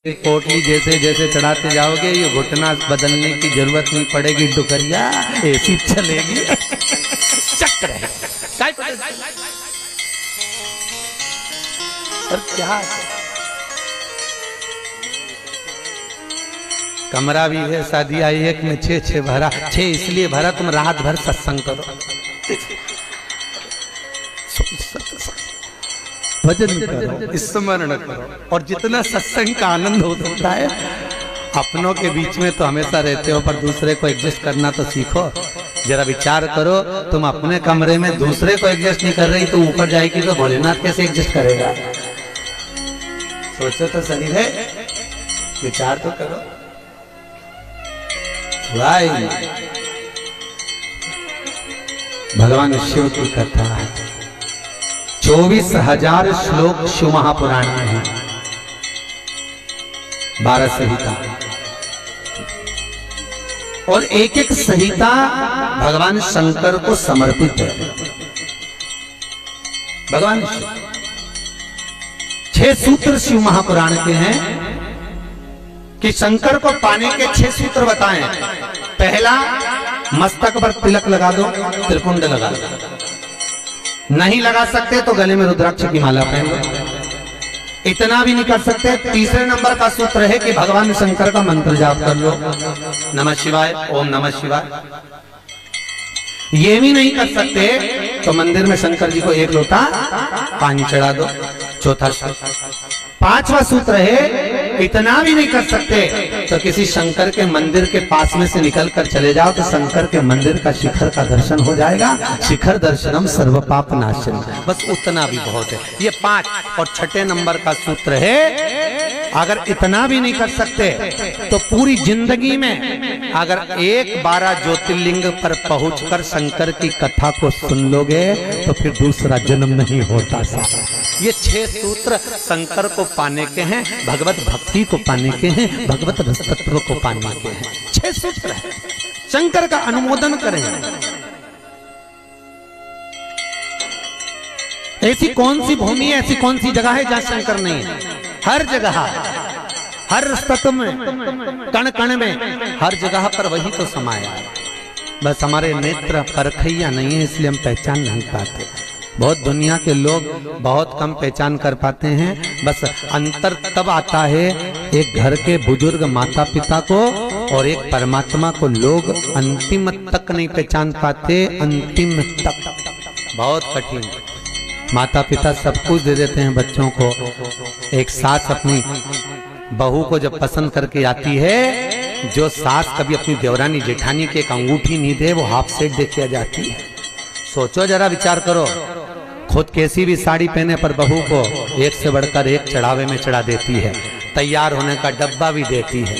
पोटली जैसे जैसे चढ़ाते जाओगे ये घुटना बदलने की जरूरत नहीं पड़ेगी, डुकरिया ऐसी चलेगी। चक्कर है और क्या कमरा भी है, शादी आई एक में 6 भरा, 6 इसलिए भरा तुम रात भर सत्संग करो, भजन करो, स्मरण करो, और जितना सत्संग का आनंद होता है अपनों के बीच में तो हमेशा रहते हो, पर दूसरे को एडजस्ट करना तो सीखो। जरा विचार करो, तुम अपने कमरे में दूसरे को एडजस्ट नहीं कर रही तो ऊपर जाएगी तो भोलेनाथ कैसे एडजस्ट करेगा? सोचो तो सही है, विचार तो करो भाई। भगवान शिव की कथा है, 24,000 श्लोक शिव महापुराण में है, 12 संहिता, और एक एक संहिता भगवान शंकर को समर्पित है। भगवान शिव 6 सूत्र शिव महापुराण के हैं कि शंकर को पाने के 6 सूत्र बताएं। पहला, मस्तक पर तिलक लगा दो, त्रिपुंड लगा दो, नहीं लगा सकते तो गले में रुद्राक्ष की माला पहन लो, इतना भी नहीं कर सकते। तीसरे नंबर का सूत्र है कि भगवान शंकर का मंत्र जाप कर लो, नमः शिवाय, ओम नमः शिवाय। ये भी नहीं कर सकते तो मंदिर में शंकर जी को 1 लोटा पानी चढ़ा दो, चौथा सूत्र। 5वां सूत्र है, इतना भी नहीं कर सकते तो किसी शंकर के मंदिर के पास में से निकलकर चले जाओ तो शंकर के मंदिर का शिखर का दर्शन हो जाएगा। शिखर दर्शनम सर्व पाप नाशन, बस उतना भी बहुत है। ये 5। और 6ठे नंबर का सूत्र है, अगर इतना भी नहीं कर सकते तो पूरी जिंदगी में अगर 12 ज्योतिर्लिंग पर पहुंचकर शंकर की कथा को सुन लोगे तो फिर दूसरा जन्म नहीं होता। ये 6 सूत्र शंकर को पाने के हैं, भगवत भक्ति को पाने के हैं, भगवत रसतत्व को पाने के हैं। 6 सूत्र है, शंकर का अनुमोदन करें। ऐसी कौन सी भूमि है, ऐसी कौन सी जगह है जहां शंकर नहीं है? हर जगह, हर तत्व में, कण कण में, हर जगह पर वही तो समाया है। बस हमारे नेत्र परखैया नहीं है, इसलिए हम पहचान नहीं पाते। बहुत दुनिया के लोग बहुत कम पहचान कर पाते हैं। बस अंतर तब आता है एक घर के बुजुर्ग माता पिता को और एक परमात्मा को लोग अंतिम तक नहीं पहचान पाते। अंतिम तक बहुत कठिन। माता पिता सब कुछ दे देते हैं बच्चों को। एक सास अपनी बहू को जब पसंद करके आती है, जो सास कभी अपनी देवरानी जेठानी की एक अंगूठी नहीं दे वो हाफ सेट दे के जाती है। सोचो जरा, विचार करो, खुद कैसी भी साड़ी पहने पर बहू को एक से बढ़कर एक चढ़ावे में चढ़ा देती है, तैयार होने का डब्बा भी देती है,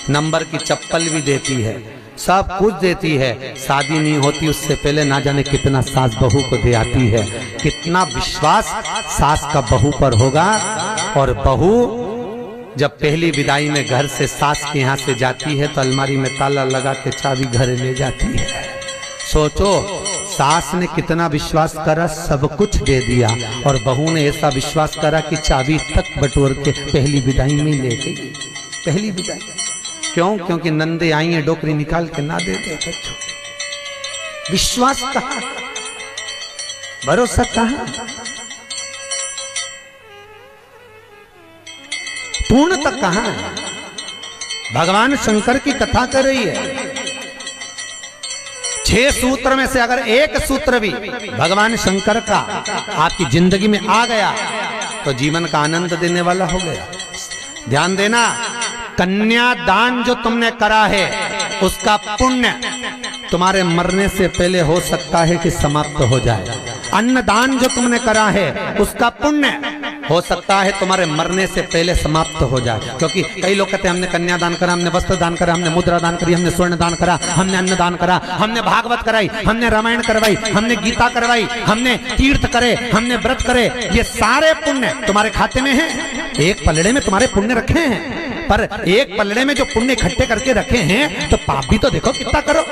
नंबर की चप्पल भी देती है, सब कुछ देती है। शादी नहीं होती उससे पहले ना जाने कितना सास बहू को दे आती है। कितना विश्वास सास का बहू पर होगा। और बहू जब पहली विदाई में घर से सास के यहाँ से जाती है तो अलमारी में ताला लगा के चाबी घर ले जाती है। सोचो, सास ने कितना विश्वास करा, सब कुछ दे दिया, और बहू ने ऐसा विश्वास करा कि चाबी तक बटोर के पहली विदाई में ले गई। पहली विदाई क्यों? क्योंकि नंदे आई है, डोकरी निकाल के ना दे दे बच्चों। विश्वास कहाँ, भरोसा कहाँ, पूर्ण तक कहाँ है? भगवान शंकर की कथा कर रही है। 6 सूत्र में से अगर एक सूत्र भी भगवान शंकर का आपकी जिंदगी में आ गया तो जीवन का आनंद देने वाला हो गया। ध्यान देना, कन्यादान जो तुमने करा है उसका पुण्य तुम्हारे मरने से पहले हो सकता है कि समाप्त हो जाए। अन्नदान जो तुमने करा है उसका पुण्य हो सकता है तुम्हारे मरने से पहले समाप्त हो जाए। क्योंकि कई लोग कहते हैं हमने कन्यादान करा, हमने वस्त्र दान करा, हमने मुद्रा दान करी, हमने स्वर्ण दान करा, हमने अन्न दान करा, हमने भागवत कराई, हमने रामायण करवाई, हमने गीता करवाई, हमने तीर्थ करे, हमने व्रत करे। ये सारे पुण्य तुम्हारे खाते में हैं। एक पलड़े में तुम्हारे पुण्य रखे हैं, पर एक पलड़े में जो पुण्य इकट्ठे करके रखे हैं तो पाप भी तो देखो कितना करो।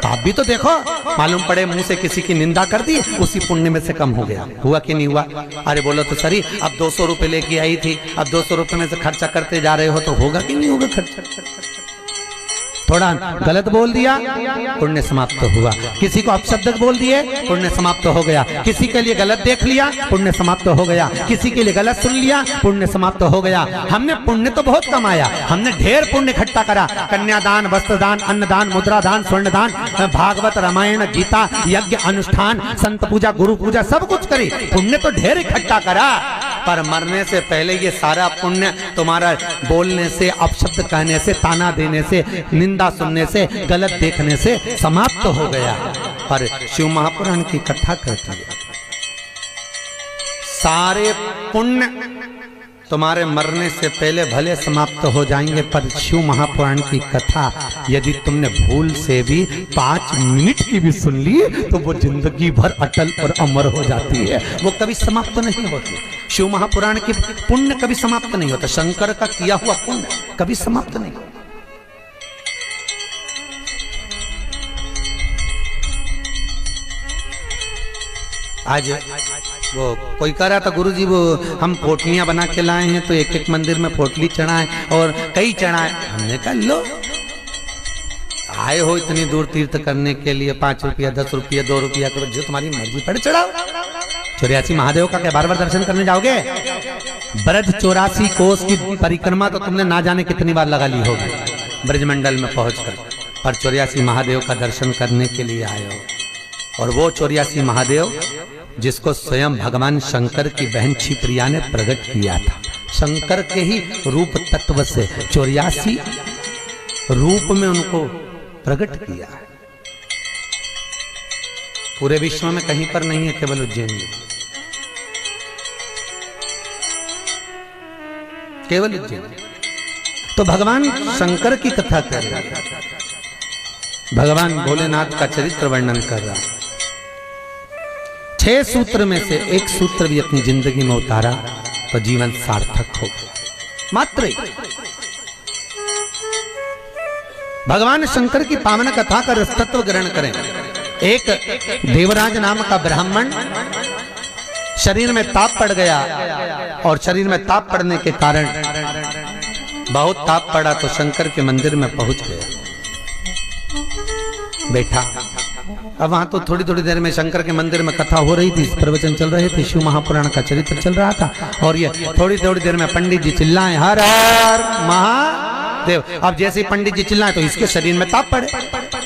आप भी तो देखो, मालूम पड़े मुंह से किसी की निंदा कर दी, उसी पुण्य में से कम हो गया। हुआ कि नहीं हुआ? अरे बोलो तो सही, अब 200 रुपए लेके आई थी, अब 200 रुपए में से खर्चा करते जा रहे हो तो होगा कि नहीं होगा खर्चा? थोड़ा गलत बोल दिया, पुण्य समाप्त हुआ। किसी को अपशब्द बोल दिए, पुण्य समाप्त हो गया। किसी के लिए गलत देख लिया, पुण्य समाप्त हो गया। किसी के लिए गलत सुन लिया, पुण्य समाप्त हो गया। हमने पुण्य तो बहुत कमाया, हमने ढेर पुण्य इकट्ठा करा। कन्यादान, वस्त्रदान, अन्नदान, मुद्रादान, स्वर्णदान, भागवत, रामायण, गीता, यज्ञ, अनुष्ठान, संत पूजा, गुरु पूजा, सब कुछ करी, पुण्य तो ढेर इकट्ठा करा। पर मरने से पहले ये सारा पुण्य तुम्हारा बोलने से, अपशब्द कहने से, ताना देने से, निंदा सुनने से, गलत देखने से समाप्त हो गया। पर शिव महापुराण की कथा कहती है सारे पुण्य तुम्हारे मरने से पहले भले समाप्त हो जाएंगे, पर शिव महापुराण की कथा यदि तुमने भूल से भी 5 मिनट की भी सुन ली तो वो जिंदगी भर अटल और अमर हो जाती है, वो कभी समाप्त नहीं होती। शिव महापुराण की पुण्य कभी समाप्त नहीं होता, शंकर का किया हुआ पुण्य कभी समाप्त नहीं होता। आज वो कोई कह रहा था, गुरुजी वो हम पोटलियां बना के लाए हैं तो एक एक मंदिर में पोटली चढ़ाएं और कई चढ़ाएं। हमने कहा लो, आए हो इतनी दूर तीर्थ करने के लिए, 5 रुपया 10 रुपया 2 रुपया करो, जो तुम्हारी मर्जी पड़े चढ़ाओ। 84 महादेव का क्या बार बार दर्शन करने जाओगे? ब्रज 84 कोस की परिक्रमा तो तुमने ना जाने कितनी बार लगा ली होगी ब्रजमंडल में पहुंचकर, पर 84 महादेव का दर्शन करने के लिए आए हो। और वो 84 महादेव जिसको स्वयं भगवान शंकर की बहन क्षिप्रिया ने प्रकट किया था, शंकर के ही रूप तत्व से 84 रूप में उनको प्रकट किया है। पूरे विश्व में कहीं पर नहीं है, केवल उज्जैन में, केवल उज्जैन। तो भगवान शंकर की कथा कर रहा है, भगवान भोलेनाथ का चरित्र वर्णन कर रहा है। 6 सूत्र में से एक सूत्र भी अपनी जिंदगी में उतारा तो जीवन सार्थक हो गया। मात्र भगवान शंकर की पावन कथा का रसतत्व ग्रहण करें। एक देवराज नाम का ब्राह्मण शरीर में ताप पड़ गया, और शरीर में ताप पड़ने के कारण बहुत ताप पड़ा तो शंकर के मंदिर में पहुंच गया, बैठा। अब वहां तो थोड़ी थोड़ी देर में शंकर के मंदिर में कथा हो रही थी, प्रवचन चल रहे थे, शिव महापुराण का चरित्र चल रहा था, और ये थोड़ी थोड़ी देर में पंडित जी चिल्लाए हर हर महादेव। अब जैसे ही पंडित जी चिल्लाए तो इसके शरीर में ताप पड़े,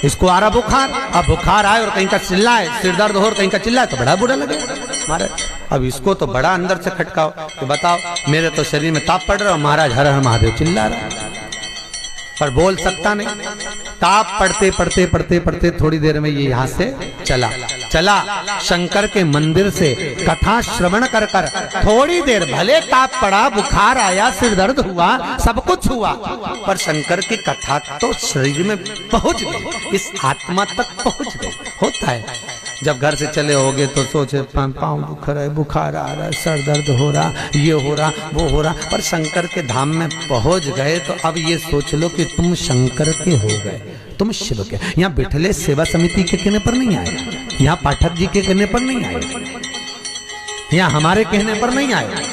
इसको आ रहा बुखार। अब बुखार आए और कहीं का चिल्लाए, सिर दर्द हो और कहीं का चिल्लाए तो बड़ा बुरा लगे महाराज। अब इसको तो बड़ा अंदर से खटकाओ कि बताओ मेरे तो शरीर में ताप पड़ रहा, महाराज हर हर महादेव चिल्ला रहा, पर बोल सकता नहीं। ताप पढ़ते पढ़ते पढ़ते पढ़ते थोड़ी देर में ये यहाँ से चला शंकर के मंदिर से कथा श्रवण कर कर थोड़ी देर भले ताप पड़ा, बुखार आया, सिर दर्द हुआ, सब कुछ हुआ, पर शंकर की कथा तो शरीर में पहुंच गई, इस आत्मा तक पहुंच गई। होता है जब घर से चले होगे तो सोचे पाँव दुख रहा है, बुखार आ रहा है, सर दर्द हो रहा, ये हो रहा, वो हो रहा, पर शंकर के धाम में पहुंच गए तो अब ये सोच लो कि तुम शंकर के हो गए, तुम शिव के। यहाँ बैठले सेवा समिति के कहने पर नहीं आए, यहाँ पाठक जी के कहने पर नहीं आए, यहाँ हमारे कहने पर नहीं आए,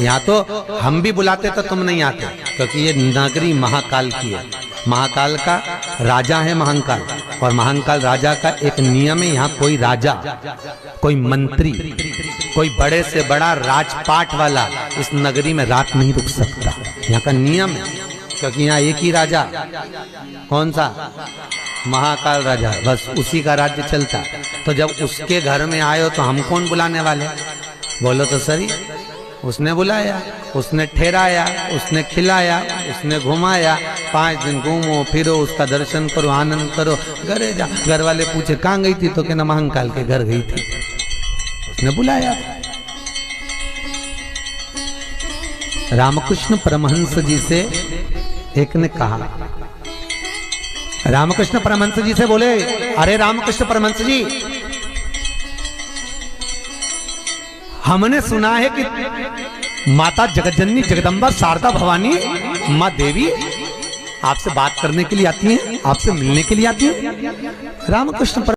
यहाँ तो हम भी बुलाते तो तुम नहीं आते, क्योंकि ये नगरी महाकाल की है। महाकाल का राजा है महाकाल, और महाकाल राजा का एक नियम है, यहाँ कोई राजा, कोई मंत्री, कोई बड़े से बड़ा राजपाट वाला इस नगरी में रात नहीं रुक सकता, यहाँ का नियम है। क्योंकि यहाँ एक ही राजा, कौन सा? महाकाल राजा, बस उसी का राज्य चलता। तो जब उसके घर में आए हो तो हम कौन बुलाने वाले? बोलो तो सही। उसने बुलाया, उसने ठहराया, उसने खिलाया, उसने घुमाया, 5 दिन घूमो फिरो, उसका दर्शन करो, आनंद करो, घरे जा। घर वाले पूछे कहाँ गई थी, तो कहना महाकाल के घर गई थी, उसने बुलाया। रामकृष्ण परमहंस जी से एक ने कहा, रामकृष्ण परमहंस जी से बोले, अरे रामकृष्ण परमहंस जी, हमने सुना है कि माता जगतजननी जगदम्बा शारदा भवानी माँ देवी आपसे बात करने के लिए आती हैं, आपसे मिलने के लिए आती हैं। रामकृष्ण